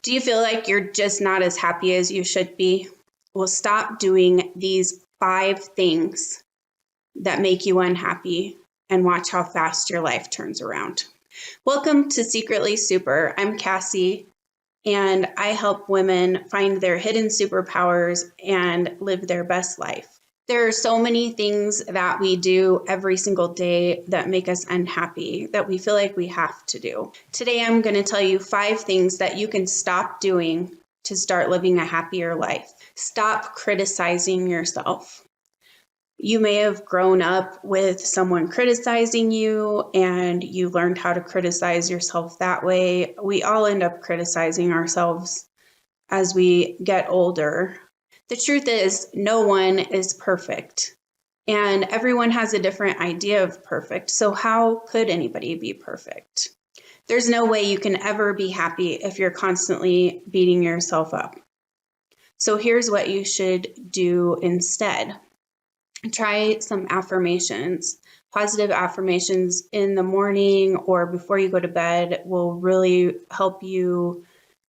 Do you feel like you're just not as happy as you should be? Well, stop doing these 5 things that make you unhappy and watch how fast your life turns around. Welcome to Secretly Super. I'm Cassie, and I help women find their hidden superpowers and live their best life. There are so many things that we do every single day that make us unhappy, that we feel like we have to do. Today, I'm going to tell you 5 things that you can stop doing to start living a happier life. Stop criticizing yourself. You may have grown up with someone criticizing you and you learned how to criticize yourself that way. We all end up criticizing ourselves as we get older. The truth is, no one is perfect, and everyone has a different idea of perfect. So how could anybody be perfect? There's no way you can ever be happy if you're constantly beating yourself up. So here's what you should do instead. Try some affirmations. Positive affirmations in the morning or before you go to bed will really help you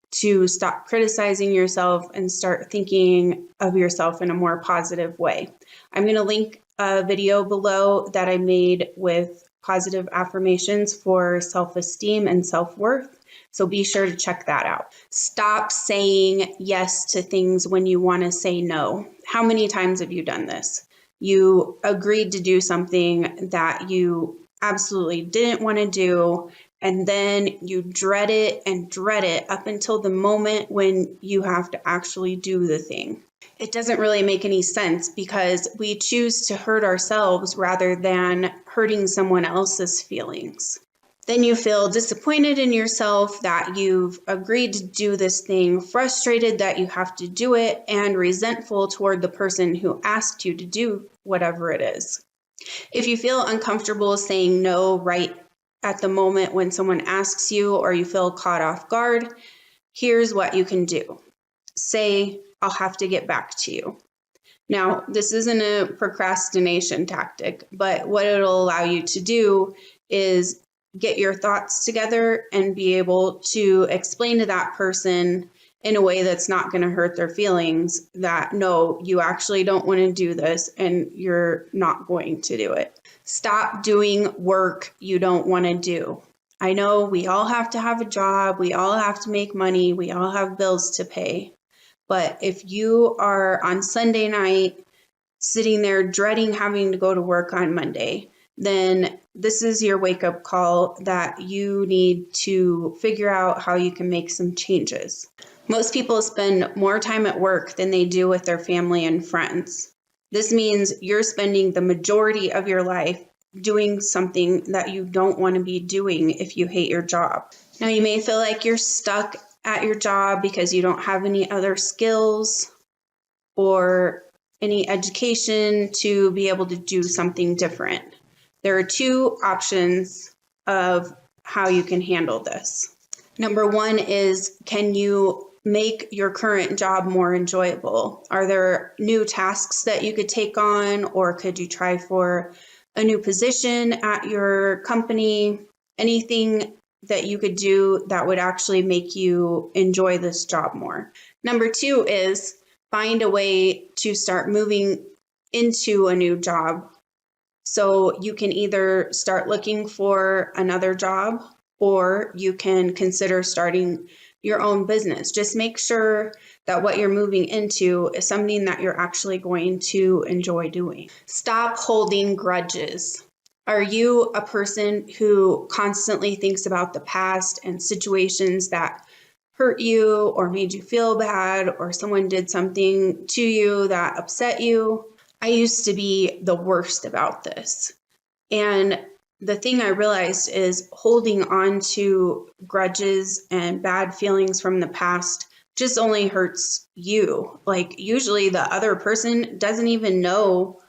to stop criticizing yourself and start thinking of yourself in a more positive way. I'm going to link a video below that I made with positive affirmations for self-esteem and self-worth. So be sure to check that out. Stop saying yes to things when you want to say no. How many times have you done this? You agreed to do something that you absolutely didn't want to do, and then you dread it up until the moment when you have to actually do the thing. It doesn't really make any sense because we choose to hurt ourselves rather than hurting someone else's feelings. Then you feel disappointed in yourself that you've agreed to do this thing, frustrated that you have to do it, and resentful toward the person who asked you to do whatever it is. If you feel uncomfortable saying no right at the moment when someone asks you or you feel caught off guard, here's what you can do. Say, I'll have to get back to you. Now, this isn't a procrastination tactic, but what it'll allow you to do is get your thoughts together and be able to explain to that person in a way that's not going to hurt their feelings that, no, you actually don't want to do this and you're not going to do it. Stop doing work you don't want to do. I know we all have to have a job, we all have to make money, we all have bills to pay. But if you are on Sunday night sitting there dreading having to go to work on Monday, then this is your wake-up call that you need to figure out how you can make some changes. Most people spend more time at work than they do with their family and friends. This means you're spending the majority of your life doing something that you don't want to be doing if you hate your job. Now, you may feel like you're stuck at your job because you don't have any other skills or any education to be able to do something different. There are 2 options of how you can handle this. Number 1 is, can you make your current job more enjoyable? Are there new tasks that you could take on, or could you try for a new position at your company? Anything that you could do that would actually make you enjoy this job more. Number 2 is find a way to start moving into a new job. So you can either start looking for another job or you can consider starting your own business. Just make sure that what you're moving into is something that you're actually going to enjoy doing. Stop holding grudges. Are you a person who constantly thinks about the past and situations that hurt you or made you feel bad, or someone did something to you that upset you? I used to be the worst about this. And the thing I realized is holding on to grudges and bad feelings from the past just only hurts you. Like, usually the other person doesn't even know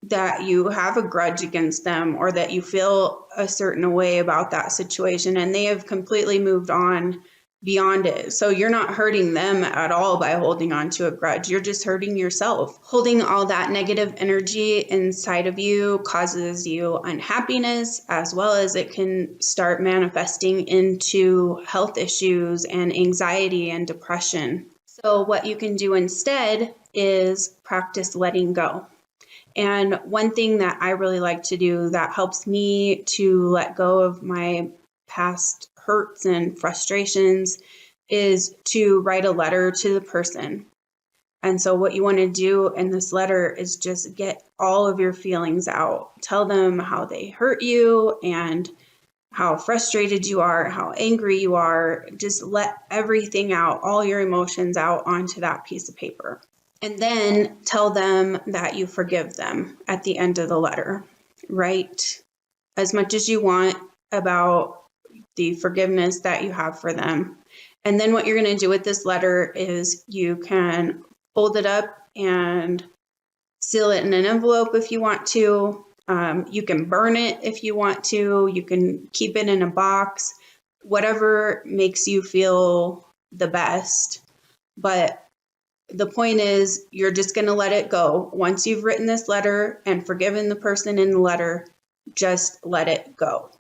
that you have a grudge against them or that you feel a certain way about that situation, and they have completely moved on beyond it. So you're not hurting them at all by holding on to a grudge. You're just hurting yourself. Holding all that negative energy inside of you causes you unhappiness, as well as it can start manifesting into health issues and anxiety and depression. So what you can do instead is practice letting go. And one thing that I really like to do that helps me to let go of my past hurts and frustrations is to write a letter to the person. And so what you want to do in this letter is just get all of your feelings out. Tell them how they hurt you and how frustrated you are, how angry you are. Just let everything out, all your emotions out onto that piece of paper. And then tell them that you forgive them at the end of the letter. Write as much as you want about the forgiveness that you have for them. And then what you're going to do with this letter is you can fold it up and seal it in an envelope if you want to. You can burn it if you want to. You can keep it in a box, whatever makes you feel the best. But the point is, you're just going to let it go. Once you've written this letter and forgiven the person in the letter, just let it go.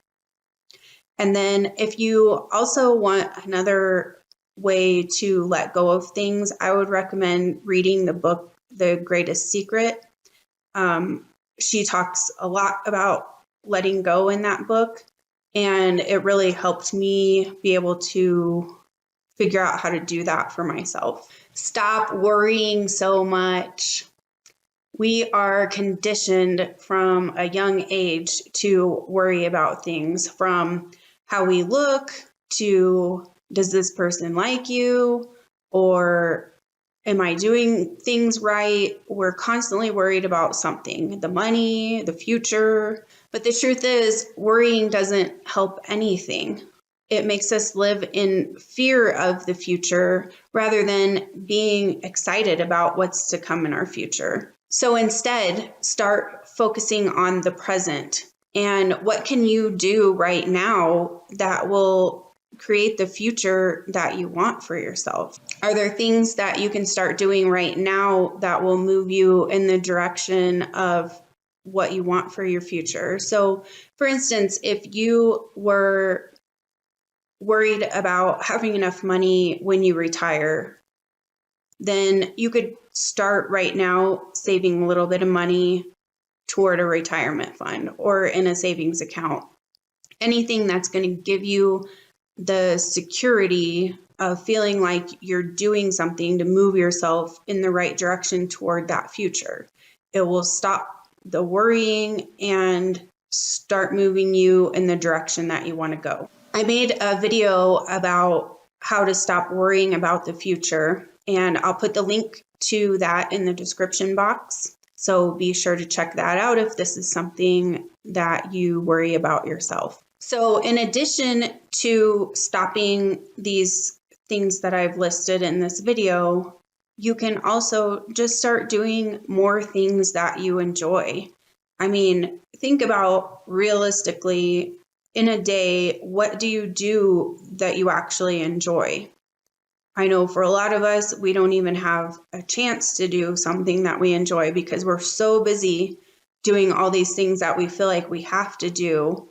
And then if you also want another way to let go of things, I would recommend reading the book, The Greatest Secret. She talks a lot about letting go in that book, and it really helped me be able to figure out how to do that for myself. Stop worrying so much. We are conditioned from a young age to worry about things, from how we look to, does this person like you? Or am I doing things right? We're constantly worried about something, the money, the future. But the truth is, worrying doesn't help anything. It makes us live in fear of the future rather than being excited about what's to come in our future. So instead, start focusing on the present. And what can you do right now that will create the future that you want for yourself? Are there things that you can start doing right now that will move you in the direction of what you want for your future? So, for instance, if you were worried about having enough money when you retire, then you could start right now saving a little bit of money toward a retirement fund or in a savings account. Anything that's going to give you the security of feeling like you're doing something to move yourself in the right direction toward that future. It will stop the worrying and start moving you in the direction that you want to go. I made a video about how to stop worrying about the future, and I'll put the link to that in the description box. So be sure to check that out if this is something that you worry about yourself. So in addition to stopping these things that I've listed in this video, you can also just start doing more things that you enjoy. I mean, think about realistically, in a day, what do you do that you actually enjoy? I know for a lot of us, we don't even have a chance to do something that we enjoy because we're so busy doing all these things that we feel like we have to do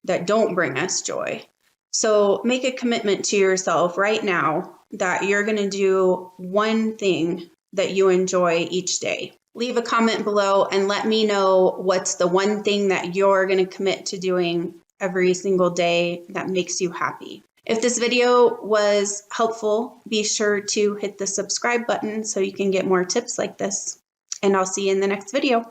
that don't bring us joy. So make a commitment to yourself right now that you're going to do one thing that you enjoy each day. Leave a comment below and let me know what's the one thing that you're going to commit to doing every single day that makes you happy. If this video was helpful, be sure to hit the subscribe button so you can get more tips like this. And I'll see you in the next video.